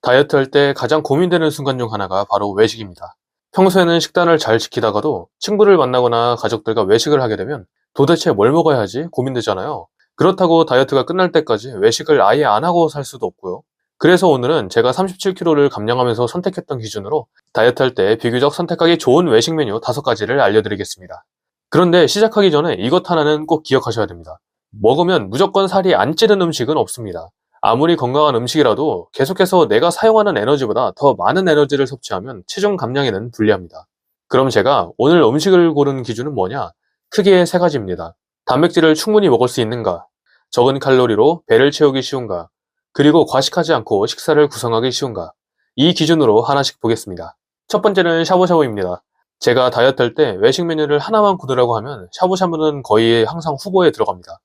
다이어트 할 때 가장 고민되는 순간 중 하나가 바로 외식입니다. 평소에는 식단을 잘 지키다가도 친구를 만나거나 가족들과 외식을 하게 되면 도대체 뭘 먹어야 하지 고민되잖아요. 그렇다고 다이어트가 끝날 때까지 외식을 아예 안 하고 살 수도 없고요. 그래서 오늘은 제가 37kg를 감량하면서 선택했던 기준으로 다이어트 할 때 비교적 선택하기 좋은 외식 메뉴 5가지를 알려드리겠습니다. 그런데 시작하기 전에 이것 하나는 꼭 기억하셔야 됩니다. 먹으면 무조건 살이 안 찌는 음식은 없습니다. 아무리 건강한 음식이라도 계속해서 내가 사용하는 에너지보다 더 많은 에너지를 섭취하면 체중 감량에는 불리합니다. 그럼 제가 오늘 음식을 고른 기준은 뭐냐? 크게 3가지입니다. 단백질을 충분히 먹을 수 있는가? 적은 칼로리로 배를 채우기 쉬운가? 그리고 과식하지 않고 식사를 구성하기 쉬운가? 이 기준으로 하나씩 보겠습니다. 첫 번째는 샤브샤브입니다. 제가 다이어트 할 때 외식 메뉴를 하나만 고르라고 하면 샤브샤브는 거의 항상 후보에 들어갑니다.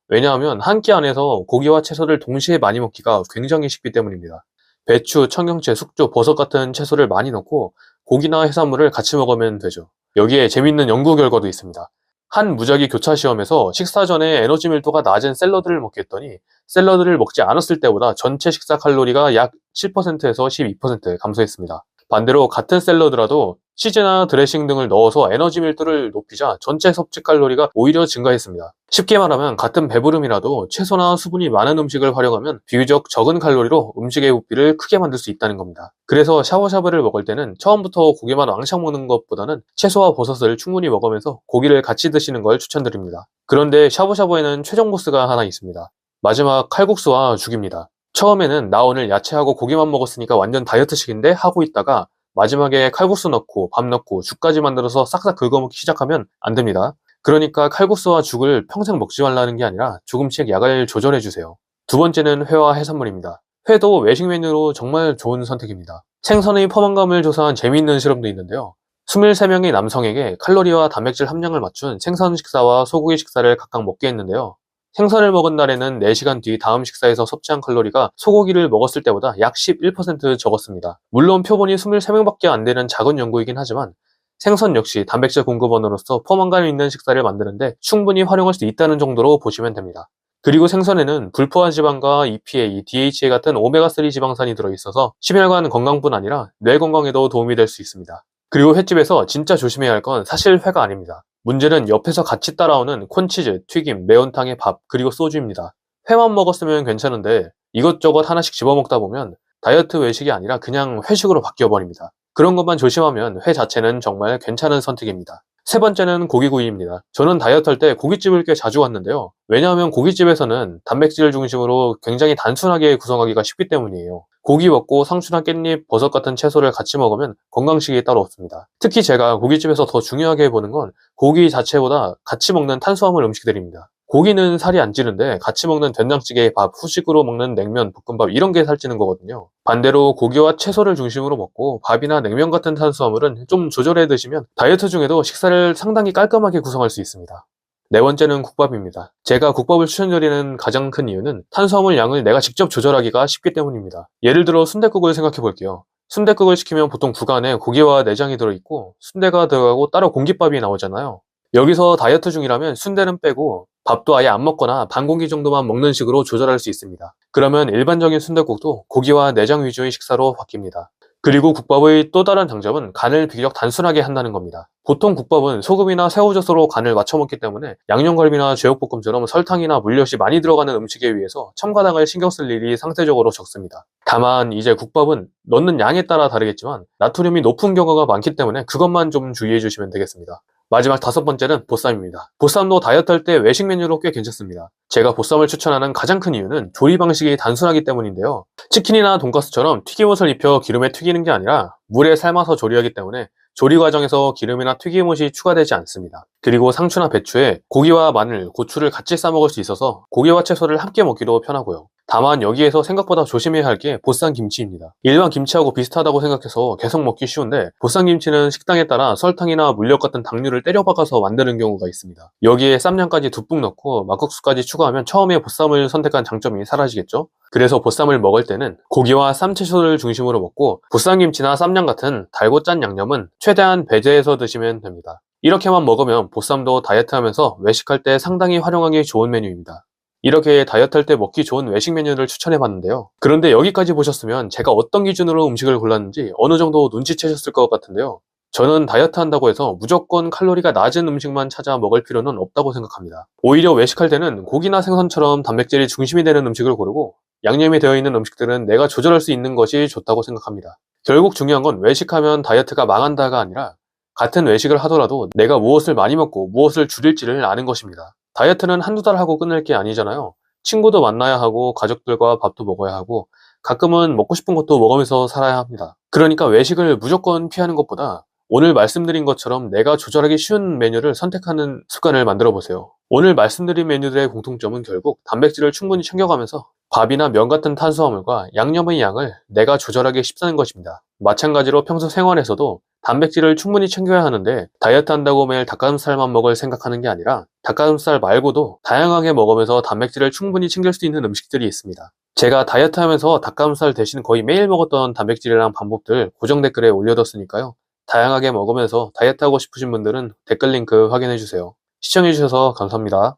왜냐하면 한 끼 안에서 고기와 채소를 동시에 많이 먹기가 굉장히 쉽기 때문입니다. 배추, 청경채, 숙주, 버섯 같은 채소를 많이 넣고 고기나 해산물을 같이 먹으면 되죠. 여기에 재밌는 연구 결과도 있습니다. 한 무작위 교차 시험에서 식사 전에 에너지 밀도가 낮은 샐러드를 먹게 했더니 샐러드를 먹지 않았을 때보다 전체 식사 칼로리가 약 7%에서 12% 감소했습니다. 반대로 같은 샐러드라도 치즈나 드레싱 등을 넣어서 에너지 밀도를 높이자 전체 섭취 칼로리가 오히려 증가했습니다. 쉽게 말하면 같은 배부름이라도 채소나 수분이 많은 음식을 활용하면 비교적 적은 칼로리로 음식의 부피를 크게 만들 수 있다는 겁니다. 그래서 샤브샤브를 먹을 때는 처음부터 고기만 왕창 먹는 것보다는 채소와 버섯을 충분히 먹으면서 고기를 같이 드시는 걸 추천드립니다. 그런데 샤브샤브에는 최종 보스가 하나 있습니다. 마지막 칼국수와 죽입니다. 처음에는 나 오늘 야채하고 고기만 먹었으니까 완전 다이어트식인데 하고 있다가 마지막에 칼국수 넣고 밥 넣고 죽까지 만들어서 싹싹 긁어먹기 시작하면 안 됩니다. 그러니까 칼국수와 죽을 평생 먹지 말라는 게 아니라 조금씩 약을 조절해주세요. 두 번째는 회와 해산물입니다. 회도 외식 메뉴로 정말 좋은 선택입니다. 생선의 포만감을 조사한 재미있는 실험도 있는데요. 23명의 남성에게 칼로리와 단백질 함량을 맞춘 생선 식사와 소고기 식사를 각각 먹게 했는데요. 생선을 먹은 날에는 4시간 뒤 다음 식사에서 섭취한 칼로리가 소고기를 먹었을 때보다 약 11% 적었습니다. 물론 표본이 23명밖에 안 되는 작은 연구이긴 하지만 생선 역시 단백질 공급원으로서 포만감 있는 식사를 만드는데 충분히 활용할 수 있다는 정도로 보시면 됩니다. 그리고 생선에는 불포화 지방과 EPA, DHA 같은 오메가3 지방산이 들어있어서 심혈관 건강뿐 아니라 뇌 건강에도 도움이 될 수 있습니다. 그리고 횟집에서 진짜 조심해야 할 건 사실 회가 아닙니다. 문제는 옆에서 같이 따라오는 콘치즈, 튀김, 매운탕에 밥, 그리고 소주입니다. 회만 먹었으면 괜찮은데 이것저것 하나씩 집어먹다 보면 다이어트 외식이 아니라 그냥 회식으로 바뀌어버립니다. 그런 것만 조심하면 회 자체는 정말 괜찮은 선택입니다. 세 번째는 고기구이입니다. 저는 다이어트 할 때 고깃집을 꽤 자주 갔는데요. 왜냐하면 고깃집에서는 단백질 중심으로 굉장히 단순하게 구성하기가 쉽기 때문이에요. 고기 먹고 상추나 깻잎, 버섯 같은 채소를 같이 먹으면 건강식이 따로 없습니다. 특히 제가 고깃집에서 더 중요하게 보는 건 고기 자체보다 같이 먹는 탄수화물 음식들입니다. 고기는 살이 안 찌는데 같이 먹는 된장찌개, 밥, 후식으로 먹는 냉면, 볶음밥 이런 게 살찌는 거거든요. 반대로 고기와 채소를 중심으로 먹고 밥이나 냉면 같은 탄수화물은 좀 조절해 드시면 다이어트 중에도 식사를 상당히 깔끔하게 구성할 수 있습니다. 네 번째는 국밥입니다. 제가 국밥을 추천드리는 가장 큰 이유는 탄수화물 양을 내가 직접 조절하기가 쉽기 때문입니다. 예를 들어 순댓국을 생각해 볼게요. 순댓국을 시키면 보통 국 안에 고기와 내장이 들어있고 순대가 들어가고 따로 공깃밥이 나오잖아요. 여기서 다이어트 중이라면 순대는 빼고 밥도 아예 안 먹거나 반 공기 정도만 먹는 식으로 조절할 수 있습니다. 그러면 일반적인 순댓국도 고기와 내장 위주의 식사로 바뀝니다. 그리고 국밥의 또 다른 장점은 간을 비교적 단순하게 한다는 겁니다. 보통 국밥은 소금이나 새우젓으로 간을 맞춰 먹기 때문에 양념갈비나 제육볶음처럼 설탕이나 물엿이 많이 들어가는 음식에 비해서 첨가당을 신경 쓸 일이 상대적으로 적습니다. 다만 이제 국밥은 넣는 양에 따라 다르겠지만 나트륨이 높은 경우가 많기 때문에 그것만 좀 주의해 주시면 되겠습니다. 마지막 5번째는 보쌈입니다. 보쌈도 다이어트 할 때 외식 메뉴로 꽤 괜찮습니다. 제가 보쌈을 추천하는 가장 큰 이유는 조리 방식이 단순하기 때문인데요. 치킨이나 돈가스처럼 튀김옷을 입혀 기름에 튀기는 게 아니라 물에 삶아서 조리하기 때문에 조리 과정에서 기름이나 튀김옷이 추가되지 않습니다. 그리고 상추나 배추에 고기와 마늘, 고추를 같이 싸먹을 수 있어서 고기와 채소를 함께 먹기도 편하고요. 다만 여기에서 생각보다 조심해야 할 게 보쌈 김치입니다. 일반 김치하고 비슷하다고 생각해서 계속 먹기 쉬운데 보쌈 김치는 식당에 따라 설탕이나 물엿 같은 당류를 때려박아서 만드는 경우가 있습니다. 여기에 쌈장까지 듬뿍 넣고 막국수까지 추가하면 처음에 보쌈을 선택한 장점이 사라지겠죠? 그래서 보쌈을 먹을 때는 고기와 쌈채소를 중심으로 먹고 보쌈 김치나 쌈장 같은 달고 짠 양념은 최대한 배제해서 드시면 됩니다. 이렇게만 먹으면 보쌈도 다이어트하면서 외식할 때 상당히 활용하기 좋은 메뉴입니다. 이렇게 다이어트 할 때 먹기 좋은 외식 메뉴를 추천해봤는데요. 그런데 여기까지 보셨으면 제가 어떤 기준으로 음식을 골랐는지 어느 정도 눈치채셨을 것 같은데요. 저는 다이어트 한다고 해서 무조건 칼로리가 낮은 음식만 찾아 먹을 필요는 없다고 생각합니다. 오히려 외식할 때는 고기나 생선처럼 단백질이 중심이 되는 음식을 고르고 양념이 되어 있는 음식들은 내가 조절할 수 있는 것이 좋다고 생각합니다. 결국 중요한 건 외식하면 다이어트가 망한다가 아니라 같은 외식을 하더라도 내가 무엇을 많이 먹고 무엇을 줄일지를 아는 것입니다. 다이어트는 한두 달 하고 끝낼 게 아니잖아요. 친구도 만나야 하고 가족들과 밥도 먹어야 하고 가끔은 먹고 싶은 것도 먹으면서 살아야 합니다. 그러니까 외식을 무조건 피하는 것보다 오늘 말씀드린 것처럼 내가 조절하기 쉬운 메뉴를 선택하는 습관을 만들어 보세요. 오늘 말씀드린 메뉴들의 공통점은 결국 단백질을 충분히 챙겨가면서 밥이나 면 같은 탄수화물과 양념의 양을 내가 조절하기 쉽다는 것입니다. 마찬가지로 평소 생활에서도 단백질을 충분히 챙겨야 하는데 다이어트 한다고 매일 닭가슴살만 먹을 생각하는 게 아니라 닭가슴살 말고도 다양하게 먹으면서 단백질을 충분히 챙길 수 있는 음식들이 있습니다. 제가 다이어트 하면서 닭가슴살 대신 거의 매일 먹었던 단백질이랑 방법들 고정 댓글에 올려뒀으니까요. 다양하게 먹으면서 다이어트 하고 싶으신 분들은 댓글 링크 확인해주세요. 시청해주셔서 감사합니다.